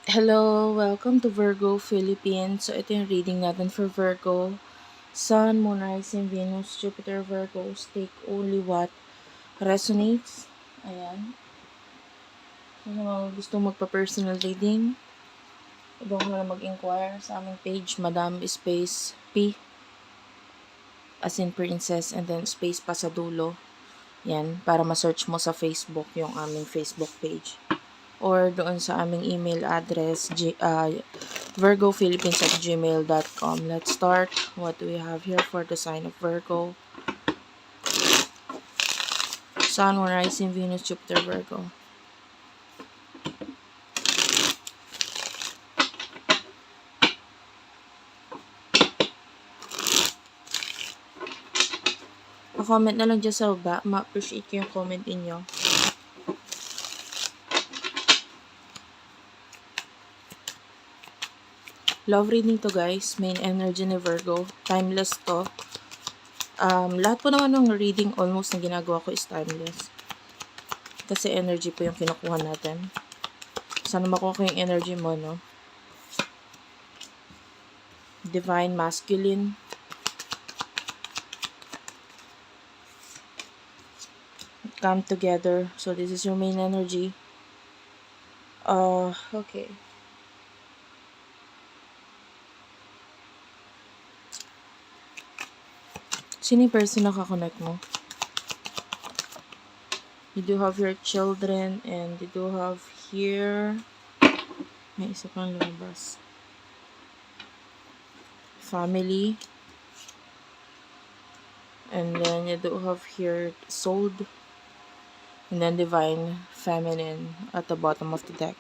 Hello, welcome to Virgo Philippines. So, ito yung reading natin for Virgo. Sun, Moon, Rising, Venus, Jupiter, Virgos. Take only what resonates. Ayan. So, sa mga gusto magpa-personal reading, ibang mo na mag-inquire sa aming page, Madam Space P, as in Princess, and then space pa sa dulo. Yan, para ma-search mo sa Facebook yung aming Facebook page. Or doon sa aming email address, virgophilippines@gmail.com. Let's start. What do we have here for the sign of Virgo? Sun, Moon, Rising, Venus, Jupiter, Virgo. Pa-comment na lang dyan sa baba. Ma-appreciate ko yung comment inyo. Love reading to, guys. Main energy ni Virgo. Timeless to. Lahat po naman ng reading almost na ginagawa ko is timeless. Kasi energy po yung kinukuha natin. Sana makuha ko yung energy mo, no? Divine Masculine. Come together. So this is your main energy. Okay. Sino yung person na kakonect mo? You do have your children and you do have here, may isa pang lumabas. Family. And then you do have here souled. And then divine feminine at the bottom of the deck.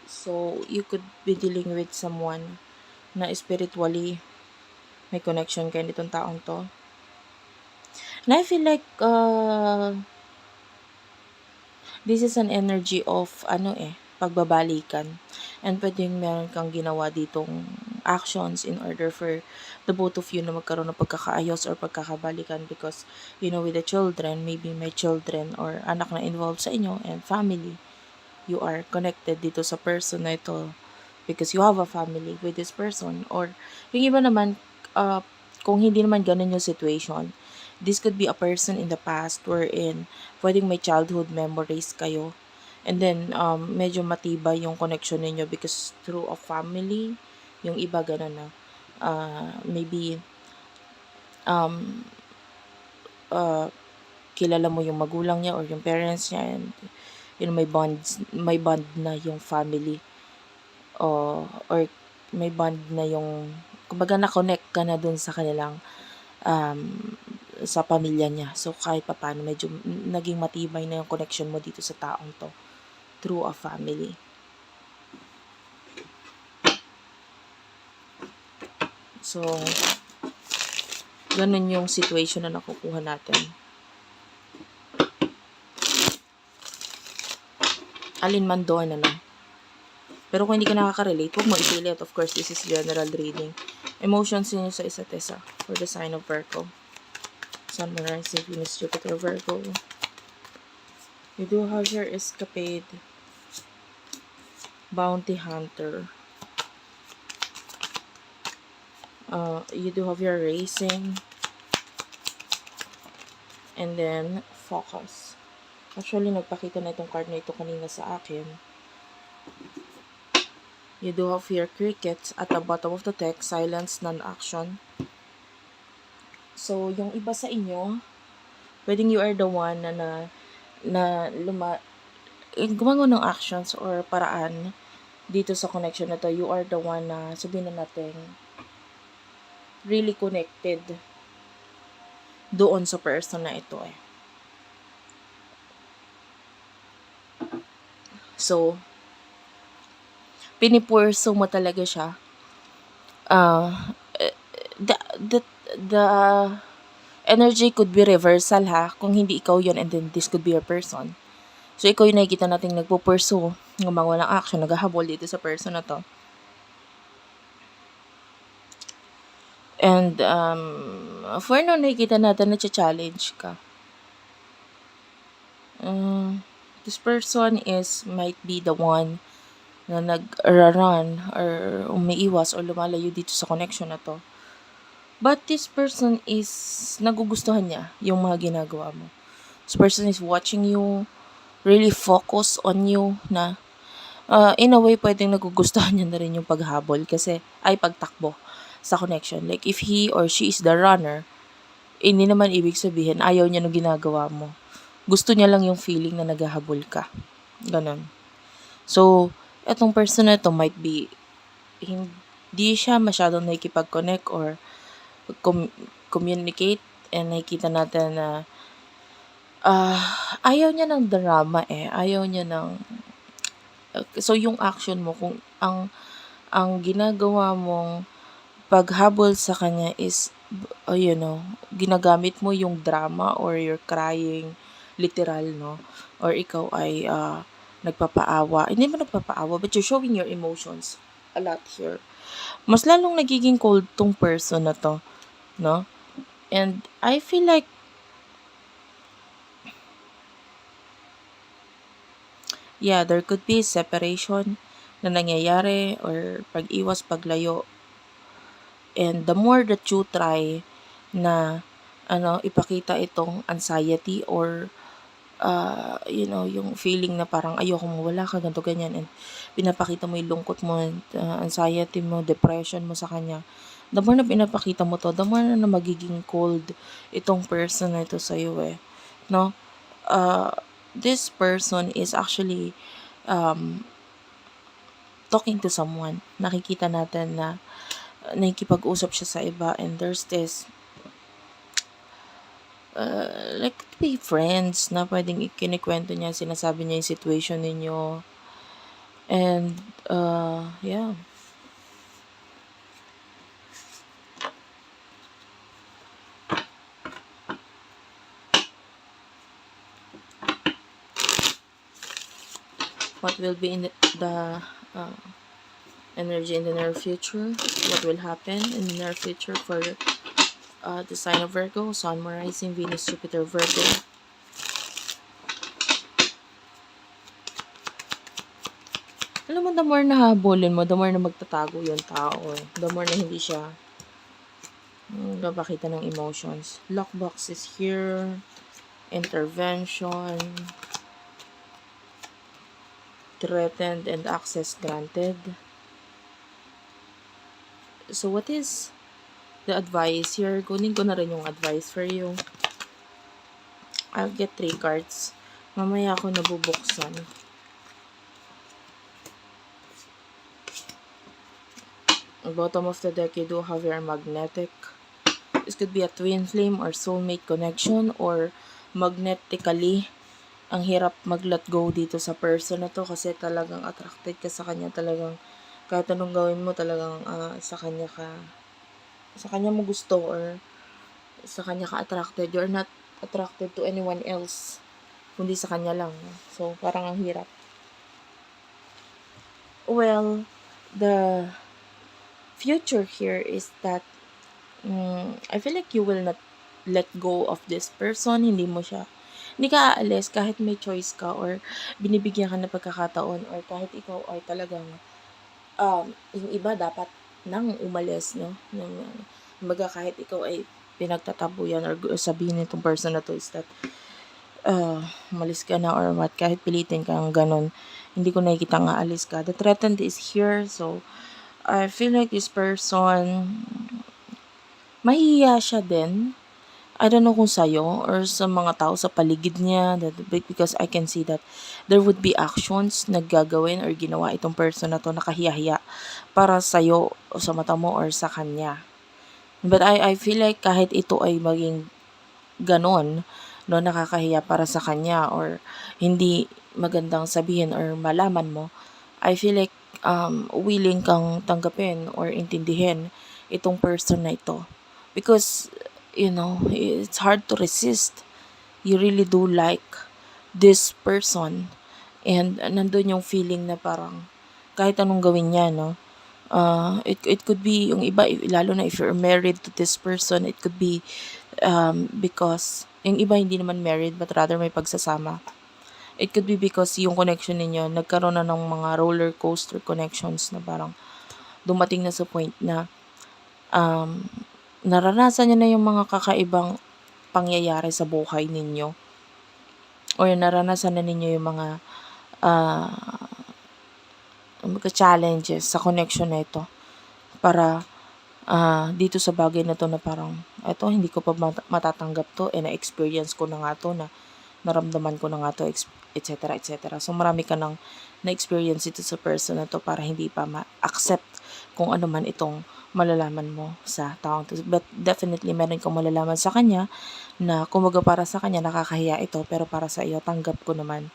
So you could be dealing with someone na spiritually may connection kayo nitong taong to. And I feel like this is an energy of pagbabalikan. And pwedeng meron kang ginawa ditong actions in order for the both of you na magkaroon ng pagkakaayos or pagkakabalikan because, with the children, maybe may children or anak na involved sa inyo and family, you are connected dito sa person na ito because you have a family with this person. Or yung iba naman, kung hindi naman ganun yung situation, this could be a person in the past wherein pwedeng may childhood memories kayo. And then, medyo matibay yung connection ninyo because through a family, yung iba ganun na. Maybe, kilala mo yung magulang niya or yung parents niya and may bond na yung family. Or may bond na yung, kumbaga na-connect ka na dun sa kanilang sa pamilya niya. So, kahit paano, medyo naging matibay na yung connection mo dito sa taong to through a family. So, ganun yung situation na nakukuha natin. Alin man doon, Pero kung hindi ka nakaka-relate, huwag mo ipilit. Of course, this is general reading. Emotions niyo sa isa't isa for the sign of Virgo. Sun, Moon, Rising, Venus, Jupiter, Virgo. You do have your escapade. Bounty hunter. You do have your racing. And then, focus. Actually, nagpakita na itong card na ito kanina sa akin. You do have your crickets at the bottom of the deck. Silence, non-action. So, yung iba sa inyo, pwedeng you are the one gumawa ng actions or paraan dito sa connection na to. You are the one na sabihin na natin really connected doon sa person na ito So, pinipurso mo talaga siya. The energy could be reversal kung hindi ikaw yon and then this could be your person. So, ikaw yung nakikita natin nagpupurso, gumawa ng action, naghahabol dito sa person na to. And, for now, nakikita natin na challenge ka. This person might be the one na nag-run or umiiwas or lumalayo dito sa connection na 'to. But this person is nagugustuhan niya yung mga ginagawa mo. This person is watching you, really focus on you na, in a way puwedeng nagugustuhan niya na rin yung paghabol kasi ay pagtakbo sa connection. Like if he or she is the runner, hindi naman ibig sabihin ayaw niya nung ginagawa mo. Gusto niya lang yung feeling na naghahabol ka, gano'n. So, etong person na 'to might be hindi siya masyadong nakikipag-connect or com communicate, and nakikita natin na, ayaw niya ng drama, ayaw niya ng so yung action mo kung ang ginagawa mong paghabol sa kanya is, ginagamit mo yung drama or you're crying, literal 'no, or ikaw ay, nagpapaawa. Hindi mo nagpapaawa, but you're showing your emotions a lot here. Mas lalong nagiging cold 'tong person na 'to, 'no? And I feel like, yeah, there could be separation na nangyayari or pag-iwas, paglayo. And the more that you try na ipakita itong anxiety or yung feeling na parang ayoko mawala ka, ganito, ganyan, and pinapakita mo yung lungkot mo, anxiety mo, depression mo sa kanya, the more na pinapakita mo to, the more na magiging cold itong person na ito sa'yo no? This person is actually talking to someone. Nakikita natin na nakikipag-usap siya sa iba, and there's this like to be friends na pwedeng ikinikwento niya, sinasabi niya yung situation ninyo, and yeah. What will be in the energy in the near future? What will happen in the near future for the sign of Virgo, Sun, Moon, Rising, Venus, Jupiter, Virgo? Alam mo, the more na habulin mo, the more na magtatago yung tao. The more na hindi siya papakita ng emotions. Lockbox is here. Intervention. Threatened and access granted. So what is the advice here? Kunin ko na rin yung advice for you. I'll get 3 cards. Mamaya ako nabubuksan. Bottom of the deck, you do have your magnetic. This could be a twin flame or soulmate connection, or magnetically ang hirap mag-let go dito sa person na to kasi talagang attracted ka sa kanya, talagang kahit anong gawin mo talagang sa kanya mo gusto, or sa kanya ka attracted. You're not attracted to anyone else kundi sa kanya lang. So parang ang hirap. Well, the future here is that I feel like you will not let go of this person. Hindi ka aalis kahit may choice ka or binibigyan ka ng pagkakataon, or kahit ikaw ay talagang yung iba dapat nang umalis, no? Kumbaga kahit ikaw ay pinagtatabuyan or sabihin nitong person na to is that umalis ka na or what, kahit pilitin kang ganon, hindi ko nakikita nga alis ka. The threatened is here, so I feel like this person, mahihiya siya din. I don't know kung sa'yo or sa mga tao sa paligid niya, because I can see that there would be actions na gagawin or ginawa itong person na to, nakahiya-hiya para sa'yo o sa mata mo or sa kanya. But I feel like kahit ito ay maging ganon, no, nakakahiya para sa kanya or hindi magandang sabihin or malaman mo, I feel like willing kang tanggapin or intindihin itong person na ito. Because it's hard to resist. You really do like this person, and nandun yung feeling na parang kahit anong gawin niya, no? It could be yung iba, lalo na if you're married to this person, it could be because yung iba hindi naman married but rather may pagsasama. It could be because yung connection ninyo, nagkaroon na ng mga roller coaster connections na parang dumating na sa point na um, naranasan niyo na yung mga kakaibang pangyayari sa buhay ninyo or naranasan na ninyo yung mga ah, challenges sa connection na ito para dito sa bagay na to na parang eto hindi ko pa matatanggap to na-experience ko na nga to na naramdaman ko na nga to etc. etc. So marami ka nang na-experience ito sa person na to para hindi pa ma-accept kung ano man itong malalaman mo sa taong to. But definitely meron kang malalaman sa kanya na kumaga para sa kanya nakakahiya ito pero para sa iyo tanggap ko naman.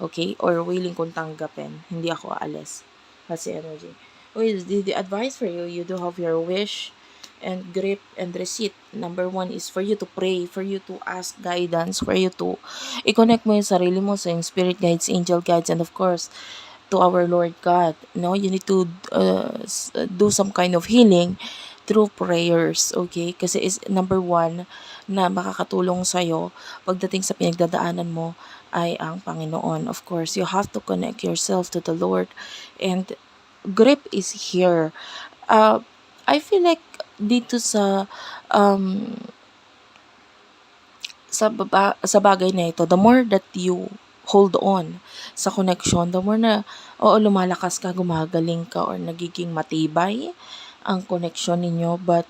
Okay? Or willing kong tanggapin. Hindi ako aalis. That's the energy. Okay, the advice for you, you do have your wish and grip and receipt. Number 1 is for you to pray, for you to ask guidance, for you to i-connect mo yung sarili mo sa yung spirit guides, angel guides, and of course, to our Lord God. No, you need to do some kind of healing through prayers, okay? Kasi is number 1 na makakatulong sa'yo pagdating sa pinagdadaanan mo ay ang Panginoon. Of course, you have to connect yourself to the Lord and grip is here. I feel like dito um, sa bagay na ito, the more that you hold on sa connection, the more na, oo, lumalakas ka, gumagaling ka, or nagiging matibay ang connection ninyo. But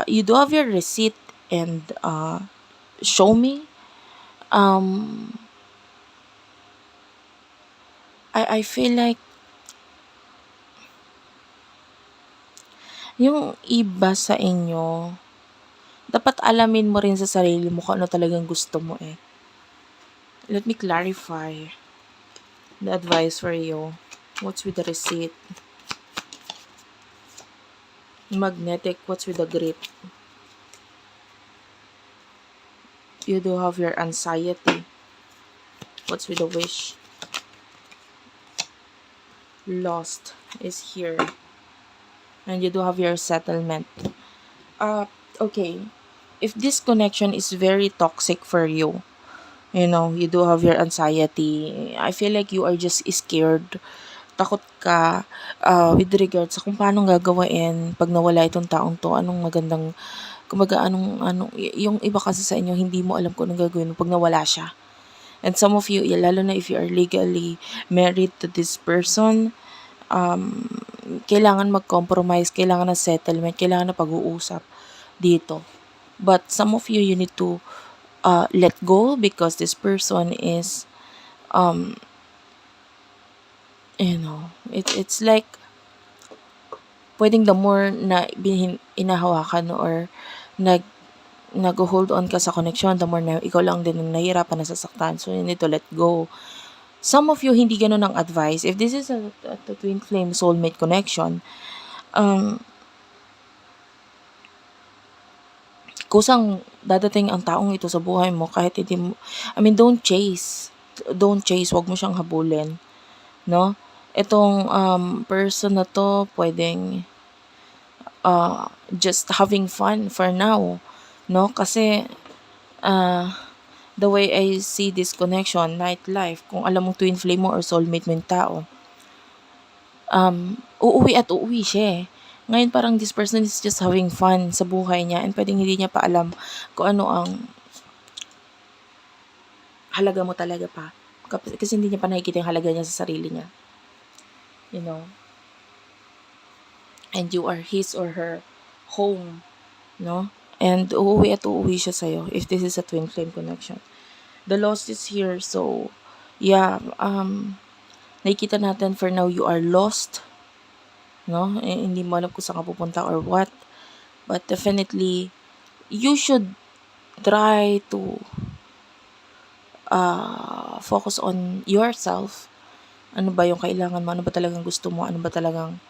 you do have your receipt and show me. I feel like yung iba sa inyo, dapat alamin mo rin sa sarili mo kung ano talagang gusto mo eh. Let me clarify the advice for you. What's with the receipt? Magnetic, what's with the grip? You do have your anxiety. What's with the wish? Lost is here. And you do have your settlement. Okay. If this connection is very toxic for you, you do have your anxiety. I feel like you are just scared. Takot ka with regards sa kung paano gagawain pag nawala itong taong to. Anong magandang, kumaga yung iba kasi sa inyo, hindi mo alam kung anong gagawin pag nawala siya. And some of you, lalo na if you are legally married to this person, kailangan mag-compromise, kailangan na settlement, kailangan na pag-uusap dito. But some of you, you need to let go because this person is, it's like, pwedeng the more na inahawakan or nag-hold on ka sa connection, the more na ikaw lang din ang nahihirapan, nasasaktan. So, you need to let go. Some of you, hindi ganun ang advice. If this is a twin flame soulmate connection, kusang dadating ang taong ito sa buhay mo kahit hindi mo, don't chase. Don't chase, wag mo siyang habulin. No? Itong person na to, pwedeng just having fun for now. No? Kasi the way I see this connection, nightlife, kung alam mong twin flame mo or soulmate mo yung tao, uuwi at uuwi siya eh. Ngayon parang this person is just having fun sa buhay niya and pwedeng hindi niya pa alam kung ano ang halaga mo talaga pa. Kasi hindi niya pa nakikita yung halaga niya sa sarili niya. And you are his or her home. No? And uuwi at uuwi siya sa'yo if this is a twin flame connection. The lost is here. So, yeah, nakikita natin for now you are lost. No? Hindi mo alam kung saan ka pupunta or what. But definitely, you should try to focus on yourself. Ano ba yung kailangan mo? Ano ba talagang gusto mo? Ano ba talagang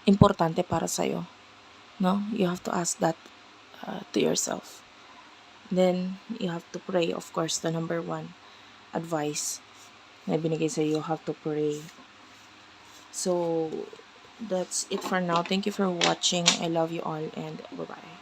importante para sa'yo? No? You have to ask that to yourself. Then, you have to pray. Of course, the number 1 advice na binigay sa'yo, you have to pray. So, that's it for now. Thank you for watching. I love you all and bye-bye.